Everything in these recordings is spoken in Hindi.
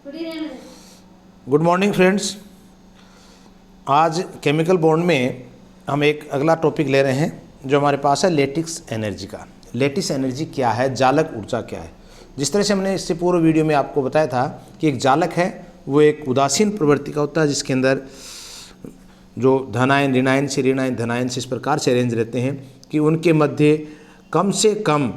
Good morning friends. आज केमिकल बॉन्ड में हम एक अगला टॉपिक ले रहे हैं जो हमारे पास है लेटिक्स एनर्जी का। लेटिक्स एनर्जी क्या है, जालक ऊर्जा क्या है। जिस तरह से हमने इससे पूर्व वीडियो में आपको बताया था कि एक जालक है वो एक उदासीन प्रवृत्ति का होता है जिसके अंदर जो धनायन ऋणायन से ऋणायन धनायन से इस प्रकार से अरेंज रहते हैं कि उनके मध्य कम से कम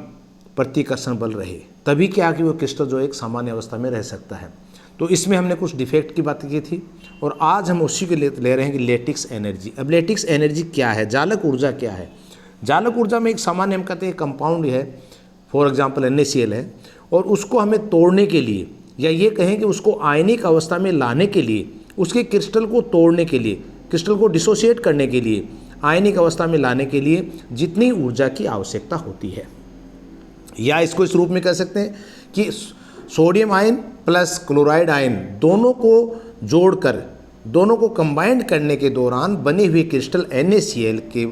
प्रतिकर्षण बल रहे, तभी क्या कि वो क्रिस्टल जो एक सामान्य अवस्था में रह सकता है। तो इसमें हमने कुछ डिफेक्ट की बात की थी और आज हम उसी के ले रहे हैं कि लेटिक्स एनर्जी। अब लेटिक्स एनर्जी क्या है, जालक ऊर्जा क्या है। जालक ऊर्जा में एक सामान्य हम कहते हैं कंपाउंड है, फॉर एग्जांपल NaCl है, और उसको हमें तोड़ने के लिए या ये कहें कि उसको आयनिक अवस्था में लाने के लिए, उसके क्रिस्टल को तोड़ने के लिए, क्रिस्टल को डिसोशिएट करने के लिए, आयनिक अवस्था में लाने के लिए जितनी ऊर्जा की आवश्यकता होती है, या इसको इस रूप में कह सकते हैं कि sodium ion plus chloride ion दोनों को जोड़कर, दोनों को कंबाइंड करने के दौरान बने हुए क्रिस्टल NaCl के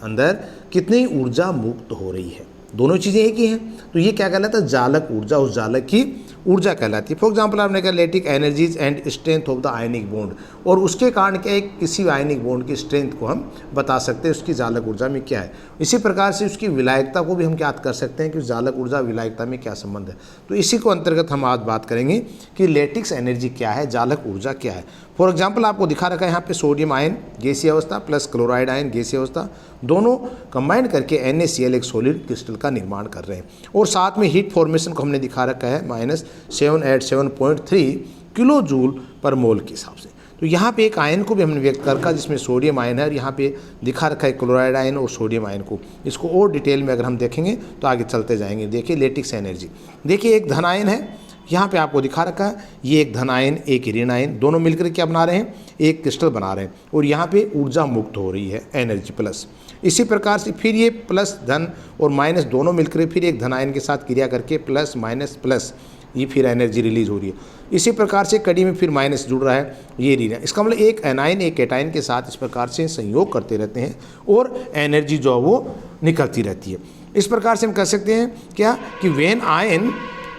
अंदर कितनी ऊर्जा मुक्त हो रही है। दोनों चीज़ें एक ही हैं, तो ये क्या कहलाता है, जालक ऊर्जा, उस जालक की ऊर्जा कहलाती है। फॉर एग्जांपल आपने कहा lattice energies and strength of the ionic bond, और उसके कारण क्या है, किसी आयनिक बॉन्ड की स्ट्रेंथ को हम बता सकते हैं उसकी जालक ऊर्जा में क्या है। इसी प्रकार से उसकी विलायकता को भी हम क्या कर सकते हैं कि उस जालक ऊर्जा विलायकता में क्या संबंध है। तो इसी को अंतर्गत हम आज बात करेंगे कि लेटिक्स एनर्जी क्या है, जालक ऊर्जा क्या है। फॉर एग्जाम्पल आपको दिखा रखा है यहाँ पे सोडियम आयन गैसीय अवस्था प्लस क्लोराइड आयन गैसीय अवस्था, दोनों कंबाइंड करके NaCl एक सॉलिड क्रिस्टल का निर्माण कर रहे हैं, और साथ में हीट फॉर्मेशन को हमने दिखा रखा है -787.3 किलो जूल पर मोल के हिसाब से। तो यहाँ पे एक आयन को भी हमने व्यक्त कर रखा जिसमें सोडियम आयन है, और यहाँ पे दिखा रखा है क्लोराइड आयन और सोडियम आयन को। इसको और डिटेल में अगर हम देखेंगे तो आगे चलते जाएंगे। देखिए लेटिक्स एनर्जी, देखिए एक धन आयन है, यहाँ पे आपको दिखा रखा है, ये एक धन आयन एक ऋण आयन, दोनों मिलकर क्या बना रहे हैं, एक क्रिस्टल बना रहे हैं, और यहाँ पे ऊर्जा मुक्त हो रही है एनर्जी प्लस। इसी प्रकार से फिर ये प्लस धन और माइनस दोनों मिलकर फिर एक धन आयन के साथ क्रिया करके प्लस माइनस प्लस, ये फिर एनर्जी रिलीज हो रही है। इसी प्रकार से कड़ी में फिर माइनस जुड़ रहा है, ये ऋण है। इसका मतलब एक एनाइन एक कैटाइन के साथ इस प्रकार से संयोग करते रहते हैं और एनर्जी जो है वो निकलती रहती है। इस प्रकार से हम कह सकते हैं क्या कि वेन आयन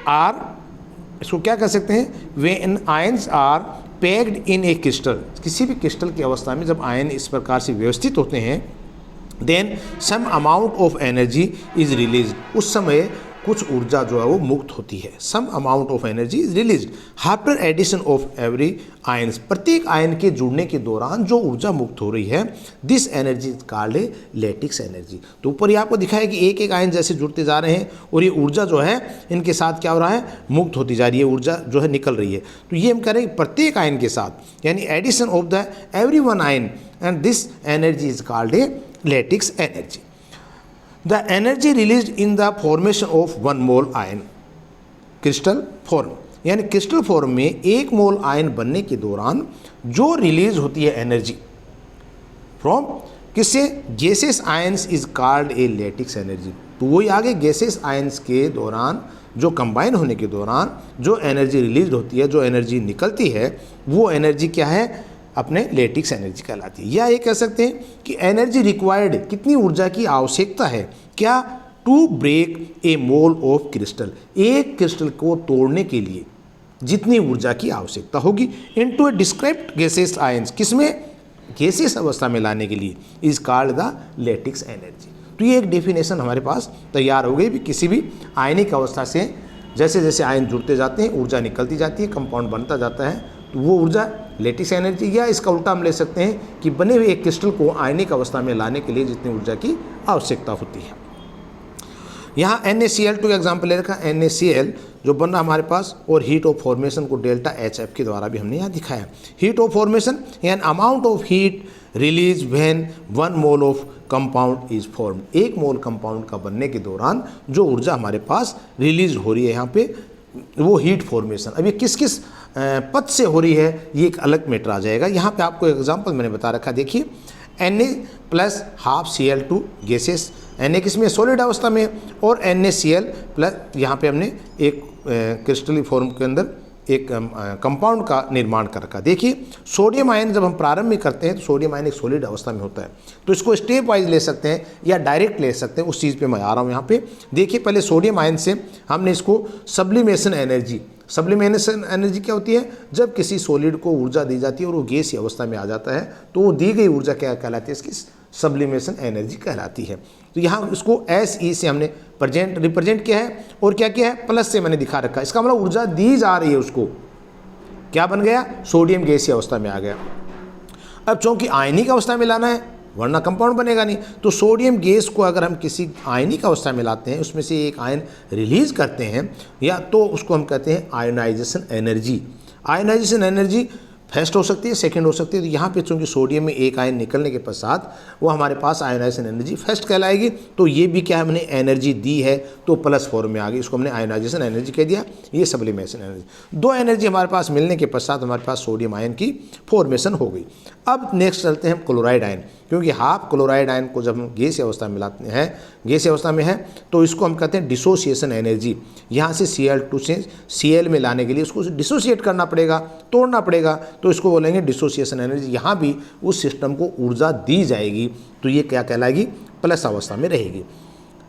आर, इसको क्या कह सकते हैं, when ions are packed in a crystal, किसी भी क्रिस्टल की अवस्था में जब आयन इस प्रकार से व्यवस्थित होते हैं, then some amount of energy is release, उस समय कुछ ऊर्जा जो है वो मुक्त होती है। Some amount of energy is release after addition of every ions, प्रत्येक आयन के जुड़ने के दौरान जो ऊर्जा मुक्त हो रही है, this energy is called a lattice energy. तो ऊपर ये आपको दिखाया कि एक एक आयन जैसे जुड़ते जा रहे हैं और ये ऊर्जा जो है इनके साथ क्या हो रहा है, मुक्त होती जा रही है, ऊर्जा जो है निकल रही है। तो ये हम कह रहे हैं प्रत्येक आयन के साथ, यानी addition of the every one ion, and this energy is called a lattice energy. The energy released in the formation of 1 mole ion crystal form, यानी क्रिस्टल फॉर्म में 1 मोल आयन बनने के दौरान जो रिलीज होती है एनर्जी फ्रॉम किससे, gases ions is called a lattice energy. तो वही आगे गैसेस आयंस के दौरान जो कंबाइन होने के दौरान जो एनर्जी रिलीज होती है, जो एनर्जी निकलती है, वो एनर्जी क्या है, अपने लेटिक्स एनर्जी कहलाती है। या ये कह सकते हैं कि एनर्जी रिक्वायर्ड, कितनी ऊर्जा की आवश्यकता है, क्या, to break a mole of crystal, एक क्रिस्टल को तोड़ने के लिए जितनी ऊर्जा की आवश्यकता होगी, into a described gases ions, किसमें, गैसेस अवस्था में लाने के लिए, is called the lattice energy. तो ये एक डेफिनेशन हमारे पास तैयार हो गई भी किसी भी आयनिक अवस्था से जैसे जैसे आयन जुड़ते जाते हैं ऊर्जा निकलती जाती है, कंपाउंड बनता जाता है, तो वो ऊर्जा लेटिक्स एनर्जी। या इसका उल्टा हम ले सकते हैं कि बने हुए एक क्रिस्टल को आयनिक अवस्था में लाने के लिए जितनी ऊर्जा की आवश्यकता होती है। यहाँ NaCl2 का एग्जाम्पल ले रखा, NaCl जो बन रहा हमारे पास, और हीट ऑफ फॉर्मेशन को डेल्टा HF के द्वारा भी हमने यहाँ दिखाया। Heat of formation an amount of heat release when 1 mole of compound is form, 1 mole compound का बनने के दौरान जो ऊर्जा हमारे पास रिलीज हो रही है यहाँ पे, वो हीट फॉर्मेशन। अब ये किस किस पद से हो रही है, ये एक अलग मैटर आ जाएगा। यहाँ पे आपको एग्जांपल मैंने बता रखा, देखिए Na plus half Cl2 gases, Na किसमें, सॉलिड अवस्था में, और NaCl प्लस यहाँ पे हमने एक क्रिस्टली फॉर्म के अंदर एक कंपाउंड का निर्माण कर रखा। देखिए सोडियम आयन जब हम प्रारंभ में करते हैं तो सोडियम आयन एक सॉलिड अवस्था में होता है, तो इसको स्टेप वाइज ले सकते हैं या डायरेक्ट ले सकते हैं, उस चीज़ पे मैं आ रहा हूँ। यहाँ पे देखिए पहले सोडियम आयन से हमने इसको सब्लिमेशन एनर्जी, सब्लिमेशन एनर्जी क्या होती है? जब किसी सॉलिड को ऊर्जा दी जाती है और वो गैसीय अवस्था में आ जाता है तो वो दी गई ऊर्जा क्या कहलाती है? इसकी सब्लिमेशन एनर्जी कहलाती है। तो यहाँ इसको SE से हमने रिप्रेजेंट किया है और क्या किया है? प्लस से मैंने दिखा रखा है। इसका मतलब ऊर्जा दी जा रही है उसको, क्या बन गया? सोडियम गैसीय अवस्था में आ गया। अब चूंकि आयनिक अवस्था में लाना है वरना कंपाउंड बनेगा नहीं, तो सोडियम गैस को अगर हम किसी आयनिक अवस्था में लाते हैं, उसमें से एक आयन रिलीज करते हैं या तो उसको हम कहते हैं ionization energy. Ionization energy first हो सकती है, सेकंड हो सकती है। तो यहाँ पे चूंकि सोडियम में एक आयन निकलने के पश्चात वो हमारे पास आयोनाइजेशन एनर्जी फर्स्ट कहलाएगी। तो ये भी क्या हमने एनर्जी दी है तो प्लस फॉर्म में आ गई, इसको हमने आयोनाइजेशन एनर्जी कह दिया। ये सब्लिमेशन एनर्जी, दो एनर्जी हमारे पास मिलने के पश्चात हमारे पास सोडियम आयन की फॉर्मेशन हो गई। अब नेक्स्ट चलते हैं हम क्लोराइड आयन, क्योंकि हाफ क्लोराइड आयन को जब हम गैसीय अवस्था में लाते हैं, गैसीय अवस्था में है, तो इसको हम कहते हैं डिसोसिएशन एनर्जी। यहाँ से Cl2 से Cl में लाने के लिए उसको डिसोसिएट करना पड़ेगा, तोड़ना पड़ेगा, तो इसको बोलेंगे डिसोसिएशन एनर्जी। यहाँ भी उस सिस्टम को ऊर्जा दी जाएगी तो ये क्या कहलाएगी? प्लस अवस्था में रहेगी।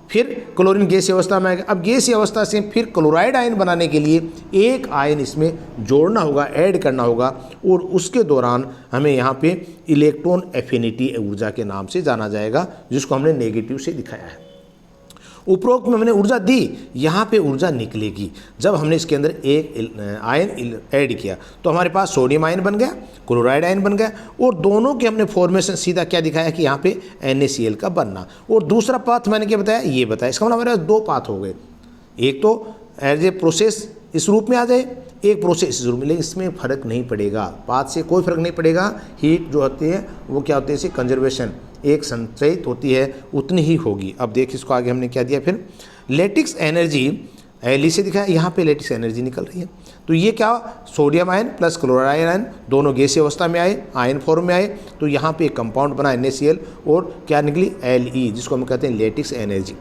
फिर क्लोरीन गैसीय अवस्था में आएगा। अब गैसीय अवस्था से फिर क्लोराइड आयन बनाने के लिए एक आयन इसमें जोड़ना होगा, ऐड करना होगा, और उसके दौरान हमें यहाँ पे इलेक्ट्रॉन एफिनिटी ऊर्जा के नाम से जाना जाएगा, जिसको हमने नेगेटिव से दिखाया है। उपरोक्त में हमने ऊर्जा दी, यहाँ पे ऊर्जा निकलेगी जब हमने इसके अंदर एक आयन ऐड किया। तो हमारे पास सोडियम आयन बन गया, क्लोराइड आयन बन गया, और दोनों के हमने फॉर्मेशन सीधा क्या दिखाया कि यहाँ पे NaCl का बनना। और दूसरा पाथ मैंने क्या बताया? ये बताया। इसका मतलब हमारे पास दो पाथ हो गए, एक तो एज ए प्रोसेस इस रूप में आ जाए, एक प्रोसेस इस रूप में। लेकिन इसमें फ़र्क नहीं पड़ेगा, पाथ से कोई फ़र्क नहीं पड़ेगा। हीट जो होती है वो क्या होती है? इसे कंजर्वेशन एक संचयित होती है उतनी ही होगी। अब देख इसको आगे हमने क्या दिया, फिर लेटिक्स एनर्जी Li से दिखाया, यहाँ पे लेटिक्स एनर्जी निकल रही है। तो ये क्या? Sodium ion plus chloride ion दोनों गैसीय अवस्था में आए, आयन फॉर्म में आए, तो यहाँ पे एक कंपाउंड बना NaCl और क्या निकली? Le, जिसको हम कहते हैं lattice energy.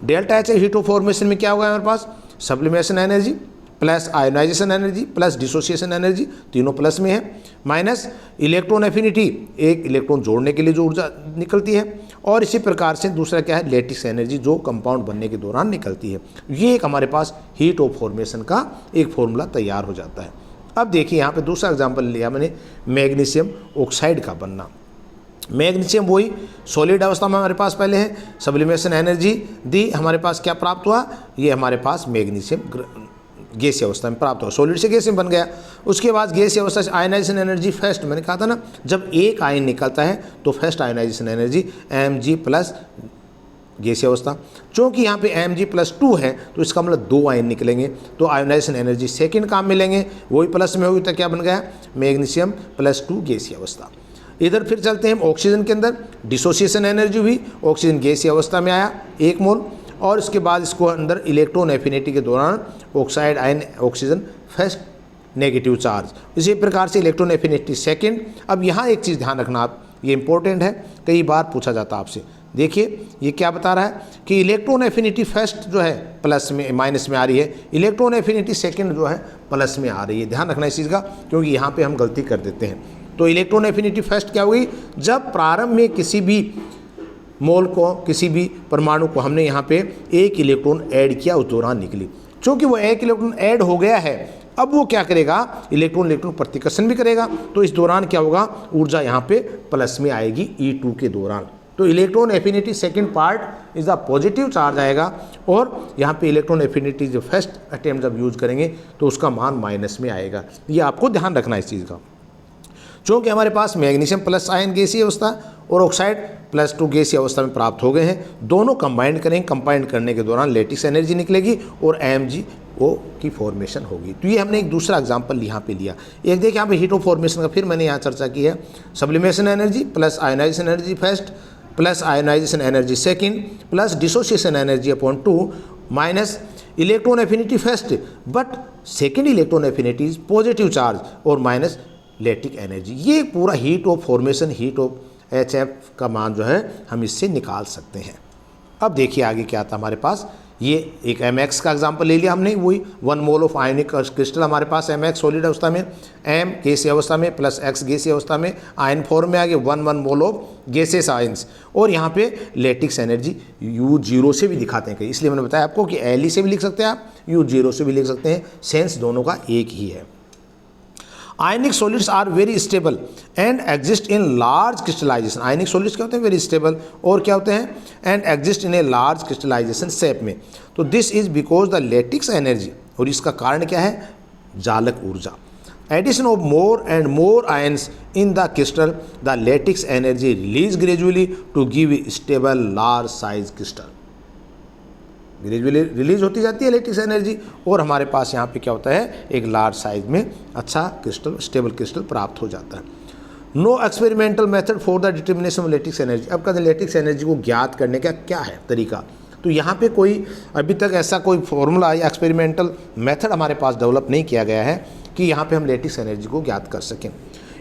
Delta H heat of formation में क्या होगा हमारे पास? Sublimation energy plus ionization energy plus dissociation energy, तीनों प्लस में है, माइनस इलेक्ट्रॉन एफिनिटी, एक इलेक्ट्रॉन जोड़ने के लिए जो ऊर्जा निकलती है, और इसी प्रकार से दूसरा क्या है? लेटिक्स एनर्जी, जो कंपाउंड बनने के दौरान निकलती है। ये एक हमारे पास हीट ऑफ फॉर्मेशन का एक फॉर्मूला तैयार हो जाता है। अब देखिए यहाँ पे दूसरा एग्जाम्पल लिया मैंने, मैग्नीशियम ऑक्साइड का बनना। मैग्नीशियम वही सॉलिड अवस्था में हमारे पास पहले है, सब्लिमेशन एनर्जी दी, हमारे पास क्या प्राप्त हुआ? ये हमारे पास मैग्नीशियम गैसीय अवस्था में प्राप्त हुआ, सॉलिड से गैस में बन गया। उसके बाद गैसीय अवस्था से आयनाइजेशन एनर्जी फर्स्ट, मैंने कहा था ना, जब एक आयन निकलता है तो first ionization energy Mg plus गैसीय अवस्था। चूँकि यहाँ पे Mg+2 है तो इसका मतलब दो आयन निकलेंगे, तो आयोनाइजेशन एनर्जी सेकंड काम मिलेंगे, वही प्लस में होगी, तो क्या बन गया? मैग्नीशियम+2 गैसीय अवस्था। इधर फिर चलते हैं ऑक्सीजन के अंदर, डिसोसिएशन एनर्जी हुई, ऑक्सीजन गैसीय अवस्था में आया 1 मोल, और इसके बाद इसको अंदर इलेक्ट्रॉन एफिनिटी के दौरान oxide ion oxygen first negative charge, इसी प्रकार से इलेक्ट्रॉन एफिनिटी सेकंड। अब यहाँ एक चीज़ ध्यान रखना आप, ये इंपॉर्टेंट है, कई बार पूछा जाता है आपसे। देखिए ये क्या बता रहा है कि इलेक्ट्रॉन एफिनिटी फर्स्ट जो है प्लस में माइनस में आ रही है, इलेक्ट्रॉन एफिनिटी सेकंड जो है प्लस में आ रही है। ध्यान रखना इस चीज़ का, क्योंकि यहाँ पे हम गलती कर देते हैं। तो इलेक्ट्रॉन एफिनिटी फर्स्ट क्या हुई? जब प्रारंभ में किसी भी मोल को, किसी भी परमाणु को हमने यहाँ पे एक इलेक्ट्रॉन ऐड किया, उस दौरान निकली। चूँकि वो एक इलेक्ट्रॉन ऐड हो गया है, अब वो क्या करेगा? इलेक्ट्रॉन प्रतिकर्षण भी करेगा, तो इस दौरान क्या होगा? ऊर्जा यहाँ पे प्लस में आएगी E2 के दौरान। तो electron affinity second part is the positive charge आएगा, और यहाँ पे इलेक्ट्रॉन एफिनिटी जो फर्स्ट अटेम्प्ट जब यूज करेंगे तो उसका मान माइनस में आएगा। ये आपको ध्यान रखना है इस चीज़ का। चूँकि हमारे पास मैग्नीशियम प्लस आयन गैसीय अवस्था और ऑक्साइड +2 गैसीय अवस्था में प्राप्त हो गए हैं, दोनों कंबाइंड करेंगे, कंबाइंड करने के दौरान लेटिक्स एनर्जी निकलेगी और MgO की फॉर्मेशन होगी। तो ये हमने एक दूसरा एग्जांपल यहाँ पे लिया। एक देखिए यहाँ पे हीट ऑफ फॉर्मेशन का फिर मैंने यहाँ चर्चा की है, sublimation energy plus ionization energy first plus ionization energy second plus dissociation energy upon 2 minus electron affinity first but second electron affinity is positive charge और माइनस लेटिक एनर्जी। ये पूरा heat of formation, heat of HF का मान जो है हम इससे निकाल सकते हैं। अब देखिए आगे क्या आता है हमारे पास, ये एक Mx का एग्जांपल ले लिया हमने, वही 1 मोल ऑफ आयनिक क्रिस्टल हमारे पास Mx सॉलिड अवस्था में, M गैसीय अवस्था में प्लस X गैसीय अवस्था में, आयन फॉर्म में आ गए 1 मोल ऑफ गैसेस आयंस। और यहाँ पे लेटिक्स एनर्जी U0 से भी दिखाते हैं कहीं, इसलिए मैंने बताया आपको कि Li से भी लिख सकते हैं आप, U0 से भी लिख सकते हैं, सेंस दोनों का एक ही है। Ionic solids are very stable and exist in large crystallization. Ionic solids क्या होते हैं? वेरी स्टेबल, और क्या होते हैं? And exist in a large crystallization shape में। तो this is because the lattice energy, और इसका कारण क्या है? जालक ऊर्जा। Addition of more and more ions in the crystal, the lattice energy release gradually to give stable large size crystal. Gradually release होती जाती है लेटिक्स एनर्जी, और हमारे पास यहाँ पे क्या होता है? एक लार्ज साइज में अच्छा क्रिस्टल, स्टेबल क्रिस्टल प्राप्त हो जाता है। No experimental method for the determination of lattice energy. अब कहते हैं लेटिक्स एनर्जी को ज्ञात करने का क्या है तरीका? तो यहाँ पे कोई अभी तक ऐसा कोई फॉर्मूला या एक्सपेरिमेंटल मेथड हमारे पास डेवलप नहीं किया गया है कि यहाँ पे हम लेटिक्स एनर्जी को ज्ञात कर सकें।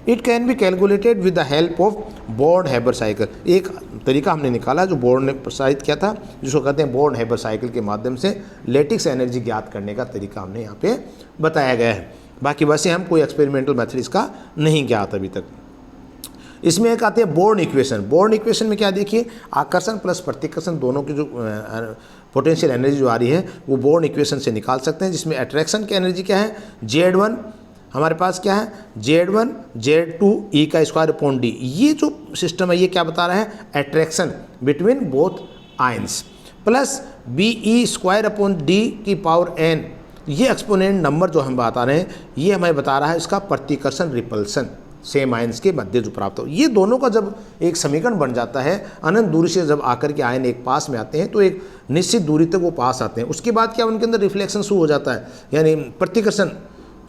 It can be calculated with the help of born-Haber cycle. एक तरीका हमने निकाला जो बोर्न ने प्रसारित किया था, जिसको कहते हैं बॉर्न-हेबर साइकिल के माध्यम से लेटिक्स एनर्जी ज्ञात करने का तरीका हमने यहाँ पे बताया गया है। बाकी वैसे हम कोई एक्सपेरिमेंटल मेथड इसका नहीं ज्ञात अभी तक। इसमें एक आती है बोर्न इक्वेशन। बोर्न इक्वेशन में क्या देखिए, आकर्षण प्लस प्रतिकर्षण दोनों की जो पोटेंशियल एनर्जी जो आ रही है वो बोर्न इक्वेशन से निकाल सकते हैं, जिसमें अट्रैक्शन की एनर्जी क्या है? Z1 हमारे पास क्या है? Z1 Z2 E का स्क्वायर अपॉन D। ये जो सिस्टम है ये क्या बता रहा है? Attraction between both ions, plus BE square upon D की पावर n। ये एक्सपोनेंट नंबर जो हम बता रहे हैं ये हमें बता रहा है इसका प्रतिकर्षण रिपल्सन सेम आयंस के मध्य जो प्राप्त हो। ये दोनों का जब एक समीकरण बन जाता है, अनंत दूरी से जब आकर के आयन एक पास में आते हैं तो एक निश्चित दूरी तक वो पास आते हैं, उसके बाद क्या उनके अंदर रिफ्लेक्शन शुरू हो जाता है, यानी प्रतिकर्षण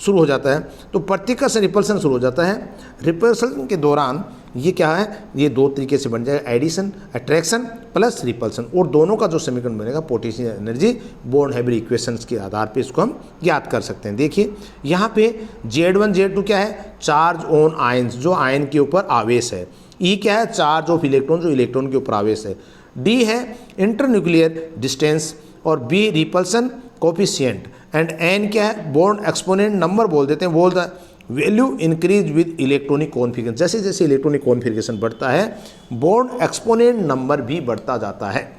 शुरू हो जाता है। तो प्रतिकर्षण रिपल्सन शुरू हो जाता है। रिपल्सन के दौरान ये क्या है? ये दो तरीके से बन जाएगा, एडिशन अट्रैक्शन प्लस रिपल्सन, और दोनों का जो समीकरण बनेगा पोटेंशियल एनर्जी बॉर्न-हेबर इक्वेशंस के आधार पे इसको हम ज्ञात कर सकते हैं। देखिए यहाँ पे Z1 Z2 क्या है? चार्ज ऑन आयंस, जो आयन के ऊपर आवेश है। E क्या है? चार्ज ऑफ इलेक्ट्रॉन, जो इलेक्ट्रॉन के ऊपर आवेश है। D है इंटरन्यूक्लियर डिस्टेंस, और B repulsion coefficient, and n क्या है? बॉन्ड एक्सपोनेंट नंबर बोल देते हैं, बोल the value increase with electronic configuration. जैसे जैसे इलेक्ट्रॉनिक कॉन्फिगरेशन बढ़ता है बॉन्ड एक्सपोनेंट नंबर भी बढ़ता जाता है।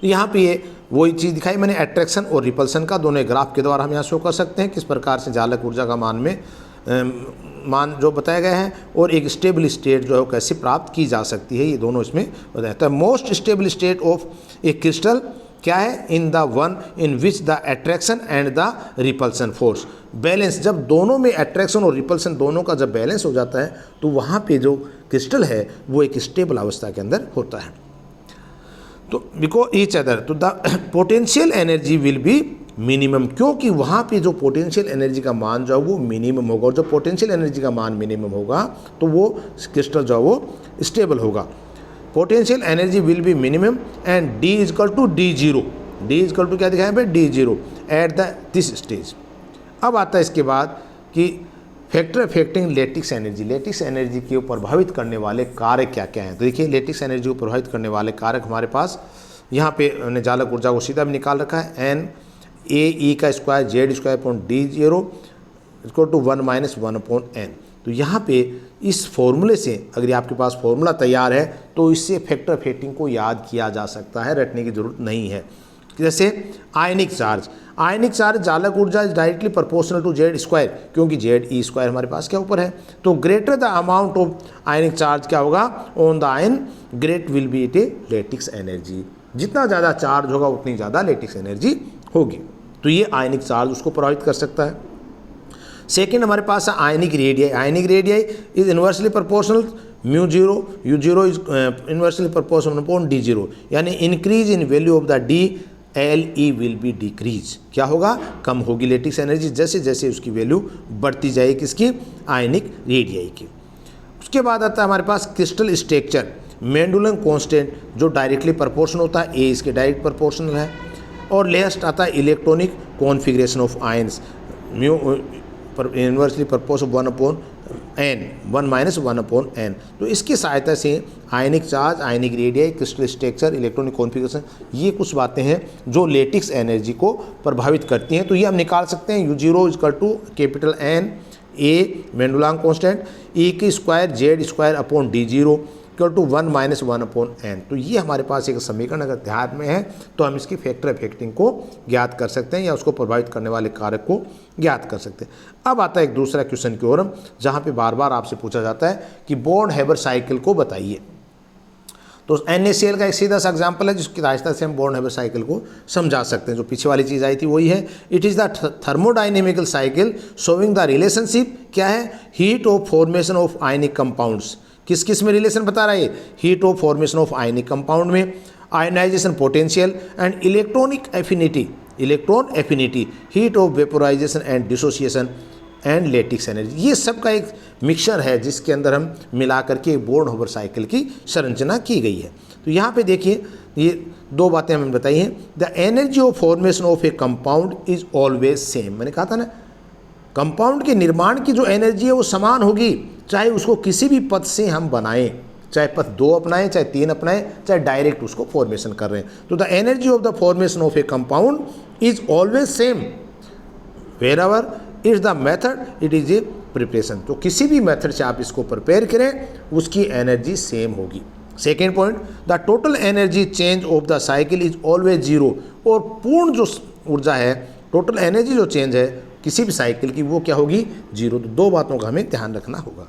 यहाँ पे ये वही चीज़ दिखाई मैंने, अट्रैक्शन और रिपल्सन का दोनों ग्राफ के द्वारा हम यहाँ शो कर सकते हैं किस प्रकार से जालक ऊर्जा का मान जो बताया गया है, और एक स्टेबल स्टेट जो है वो कैसे प्राप्त की जा सकती है, ये दोनों इसमें बताया। तो most stable state of A crystal क्या है? In the one in which the attraction and the repulsion force balance. जब दोनों में अट्रैक्शन और रिपल्सन दोनों का जब बैलेंस हो जाता है तो वहाँ पे जो क्रिस्टल है वो एक स्टेबल अवस्था के अंदर होता है। तो बिकॉज ईच अदर, तो the potential energy will be minimum, क्योंकि वहाँ पे जो पोटेंशियल एनर्जी का मान जो है वो मिनिमम होगा, और जब पोटेंशियल एनर्जी का मान मिनिमम होगा तो वो क्रिस्टल जो है वो स्टेबल होगा। Potential energy will be minimum and D equal to D0। D equal to क्या दिखाया पे? D0 at the this stage. अब आता है इसके बाद कि factor affecting latex energy. Latex energy को प्रभावित करने वाले कारक क्या क्या हैं? तो देखिए लेटिक्स एनर्जी को प्रभावित करने वाले कारक हमारे पास यहाँ पे हमने जालक ऊर्जा को सीधा भी निकाल रखा है, n A E का square Z square upon D0 equal to 1 - 1 upon n। तो यहाँ पे इस फॉर्मूले से अगर आपके पास फॉर्मूला तैयार है तो इससे फैक्टर अफेक्टिंग को याद किया जा सकता है, रटने की जरूरत नहीं है। जैसे आयनिक चार्ज, आयनिक चार्ज जालक ऊर्जा is directly proportional to Z square, क्योंकि Z E स्क्वायर हमारे पास क्या ऊपर है। तो greater the amount of ionic charge क्या होगा on the ion, great will be it a lattice energy. जितना ज़्यादा चार्ज होगा उतनी ज़्यादा लेटिक्स एनर्जी होगी। तो ये आयनिक चार्ज उसको प्रभावित कर सकता है। सेकेंड हमारे पास है ionic radii. Ionic radii is inversely proportional μ0, U0 is inversely proportional upon D0, यानी increase in value of the D LE will be decrease. क्या होगा? कम होगी लेटिक्स एनर्जी जैसे जैसे उसकी वैल्यू बढ़ती जाएगी, किसकी? आयनिक रेडियाई की। उसके बाद आता है हमारे पास क्रिस्टल स्ट्रक्चर, मेंडुलम कांस्टेंट जो डायरेक्टली प्रोपोर्शनल होता है, A इसके डायरेक्ट प्रोपोर्शनल है। और लास्ट आता है electronic configuration of ions, mu inversely proportional 1 upon N, 1 minus 1 upon N. तो इसकी सहायता से ionic charge, ionic radius, crystal structure, electronic configuration, ये कुछ बातें हैं जो लेटिक्स एनर्जी को प्रभावित करती हैं। तो ये हम निकाल सकते हैं U0 equal to capital N A Madelung constant e की square Z square upon D0 equal to 1 minus 1 upon N. तो ये हमारे पास एक समीकरण अगर ध्यान में है तो हम इसकी फैक्टर इफेक्टिंग को ज्ञात कर सकते हैं या उसको प्रभावित करने वाले कारक को ज्ञात कर सकते हैं। अब आता है एक दूसरा क्वेश्चन की ओर, जहाँ पे बार बार आपसे पूछा जाता है कि बॉर्न हेबर साइकिल को बताइए। तो NaCl का एक सीधा सा एग्जाम्पल है जिसकी सहायता से हम बॉर्न हेबर साइकिल को समझा सकते हैं। जो पीछे वाली चीज़ आई थी वही है, it is the thermodynamical cycle showing the relationship, क्या है, heat of formation of ionic compounds. किस किस में रिलेशन बता रहा है, heat of formation of ionic compound में, ionization potential and electronic affinity, electron affinity, heat of vaporization and dissociation and lattice energy. ये सब का एक मिक्सचर है जिसके अंदर हम मिला करके बॉर्न हेबर साइकिल की संरचना की गई है। तो यहाँ पे देखिए ये दो बातें हमें बताई हैं। The energy of formation of a compound is always same. मैंने कहा था ना, कंपाउंड के निर्माण की जो एनर्जी है वो समान होगी, चाहे उसको किसी भी पद से हम बनाएं, चाहे पद 2 अपनाएं, चाहे 3 अपनाएं, चाहे डायरेक्ट उसको फॉर्मेशन कर रहे हैं। तो the energy of the formation of a compound is always same wherever it's the method it is a preparation. तो किसी भी मेथड से आप इसको प्रिपेयर करें उसकी एनर्जी सेम होगी। Second point, the total energy change of the cycle is always zero. और पूर्ण जो ऊर्जा है, टोटल एनर्जी जो चेंज है किसी भी साइकिल की, वो क्या होगी, जीरो। तो दो बातों का हमें ध्यान रखना होगा।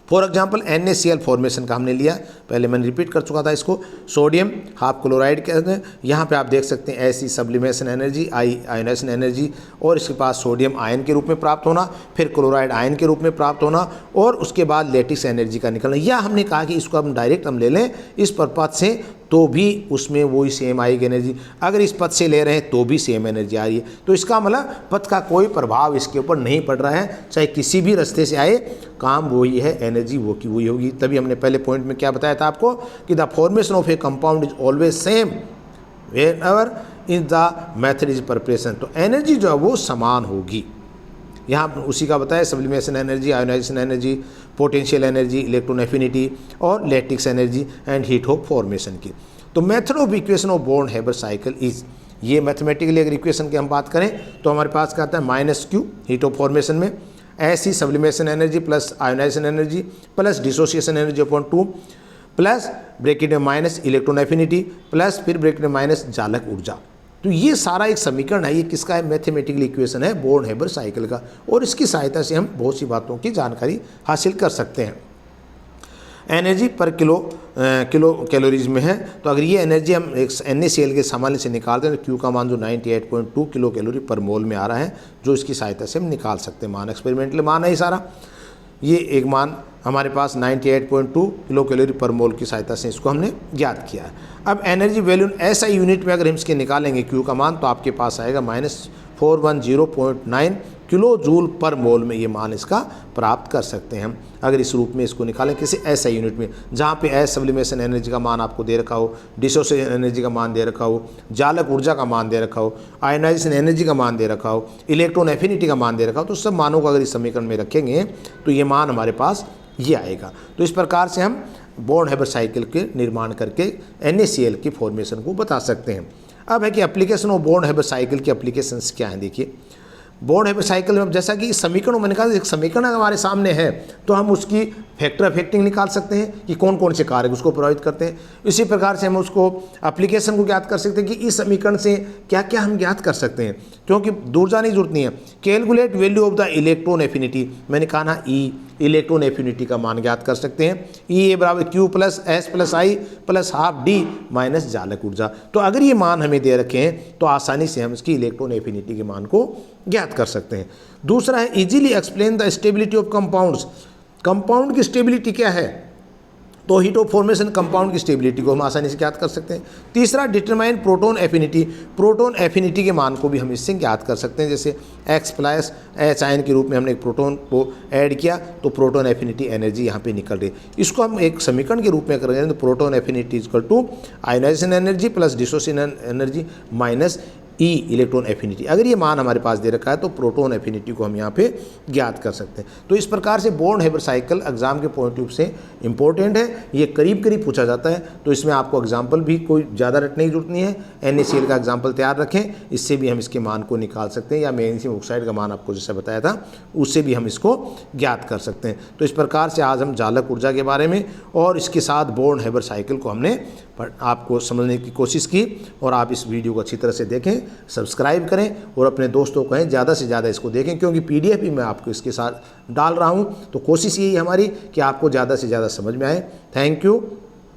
फॉर एग्जाम्पल NaCl फॉर्मेशन का हमने लिया, पहले मैंने रिपीट कर चुका था इसको। सोडियम हाफ क्लोराइड के अंदर यहाँ पे आप देख सकते हैं ऐसी सब्लिमेशन एनर्जी, आयोनाइजेशन एनर्जी, और इसके पास सोडियम आयन के रूप में प्राप्त होना, फिर क्लोराइड आयन के रूप में प्राप्त होना, और उसके बाद लेटिक्स एनर्जी का निकलना। या हमने कहा कि इसको हम डायरेक्ट हम ले लें इस पद से तो भी उसमें वही सेम आएगी एनर्जी, अगर इस पद से ले रहे हैं तो भी सेम एनर्जी आ रही है। तो इसका मतलब पद का कोई प्रभाव इसके ऊपर नहीं पड़ रहा है, चाहे किसी भी रास्ते से आए काम वही है, एनर्जी वो की वही होगी। तभी हमने पहले पॉइंट में क्या बताया था आपको कि the formation of a compound is always same wherever in the method is preparation. तो एनर्जी जो है वो समान होगी। यहाँ उसी का बताया, sublimation energy, ionization energy, potential energy, electron affinity और lattice energy and heat of formation की। तो method of equation of Born Haber cycle is, ये मैथमेटिकली अगर इक्वेशन की हम बात करें तो हमारे पास क्या आता है, -Q हीट ऑफ फॉर्मेशन में, ऐसी sublimation energy plus ionization energy plus dissociation energy upon 2 plus bracket में माइनस इलेक्ट्रॉन एफिनिटी प्लस फिर ब्रैकेट में माइनस जालक ऊर्जा। तो ये सारा एक समीकरण है, ये किसका है, मैथमेटिकल इक्वेशन है बॉर्न हेबर साइकिल का, और इसकी सहायता से हम बहुत सी बातों की जानकारी हासिल कर सकते हैं। एनर्जी पर किलो कैलोरीज में है, तो अगर ये एनर्जी हम एक NaCl के सामान्य से निकालते हैं तो Q का मान जो 98.2 किलो कैलोरी पर मोल में आ रहा है, जो इसकी सहायता से हम निकाल सकते हैं। मान एक्सपेरिमेंटल मान है ये सारा, ये एक मान हमारे पास 98.2 किलो कैलोरी पर मोल की सहायता से इसको हमने ज्ञात किया है। अब एनर्जी वैल्यू ऐसा यूनिट में अगर हम इसके निकालेंगे Q का मान, तो आपके पास आएगा -410.9 किलो जूल पर मोल में ये मान इसका प्राप्त कर सकते हैं हम, अगर इस रूप में इसको निकालें किसी ऐसा यूनिट में जहाँ पे एस सब्लिमेशन एनर्जी का मान आपको दे रखा हो, डिसोसिएशन एनर्जी का मान दे रखा हो, जालक ऊर्जा का मान दे रखा हो, आयोनाइजेशन एनर्जी का मान दे रखा हो, इलेक्ट्रॉन एफिनिटी का मान दे रखा हो। तो सब मानों को अगर इस समीकरण में रखेंगे तो ये मान हमारे पास ये आएगा। तो इस प्रकार से हम बॉर्न हेबर साइकिल के निर्माण करके NaCl की फॉर्मेशन को बता सकते हैं। अब है कि application of Born Haber cycle की एप्लीकेशंस क्या हैं। देखिए बॉर्न हेबर साइकिल में जैसा कि समीकरण मैंने कहा, एक समीकरण हमारे सामने है तो हम उसकी फैक्टर इफेक्टिंग निकाल सकते हैं कि कौन कौन से कारक उसको प्रभावित करते हैं। इसी प्रकार से हम उसको एप्लीकेशन को ज्ञात कर सकते हैं कि इस समीकरण से क्या क्या हम ज्ञात कर सकते हैं, क्योंकि दूर जाने की जरूरत नहीं है। Calculate value of the electron affinity, मैंने कहा ना E, इलेक्ट्रॉन एफिनिटी का मान ज्ञात कर सकते हैं। E बराबर Q plus S plus I plus half D minus जालक ऊर्जा। तो अगर ये मान हमें दे रखे हैं तो आसानी से हम इसकी इलेक्ट्रॉन एफिनिटी के मान को ज्ञात कर सकते हैं। दूसरा है easily explain the stability of compounds, compound की स्टेबिलिटी क्या है, तो हीट ऑफ फॉर्मेशन कंपाउंड की स्टेबिलिटी को हम आसानी से ज्ञात कर सकते हैं। तीसरा determine proton affinity, proton affinity के मान को भी हम इससे ज्ञात कर सकते हैं। जैसे X प्लस H आयन के रूप में हमने एक प्रोटॉन को ऐड किया तो प्रोटॉन एफिनिटी एनर्जी यहाँ पे निकल रही है। इसको हम एक समीकरण के रूप में करेंगे तो proton affinity equal to ionization energy plus dissociation energy minus E electron affinity. अगर ये मान हमारे पास दे रखा है तो प्रोटॉन एफिनिटी को हम यहाँ पे ज्ञात कर सकते हैं। तो इस प्रकार से बॉन्ड हेबर साइकिल एग्जाम के पॉइंट ऑफ व्यू से इंपॉर्टेंट है, ये करीब करीब पूछा जाता है। तो इसमें आपको एग्जाम्पल भी कोई ज़्यादा रटने की जरूरत नहीं है, NaCl का एग्जाम्पल तैयार रखें, इससे भी हम इसके मान को निकाल सकते हैं, या मैग्नीशियम ऑक्साइड का मान आपको जैसे बताया था उससे भी हम इसको ज्ञात कर सकते हैं। तो इस प्रकार से आज हम चालक ऊर्जा के बारे में और इसके साथ बॉन्ड हेबर साइकिल को हमने आपको समझने की कोशिश की। और आप इस वीडियो को अच्छी तरह से देखें, सब्सक्राइब करें और अपने दोस्तों को कहें ज़्यादा से ज़्यादा इसको देखें, क्योंकि PDF भी मैं आपको इसके साथ डाल रहा हूं। तो कोशिश यही हमारी कि आपको ज़्यादा से ज़्यादा समझ में आए। Thank you.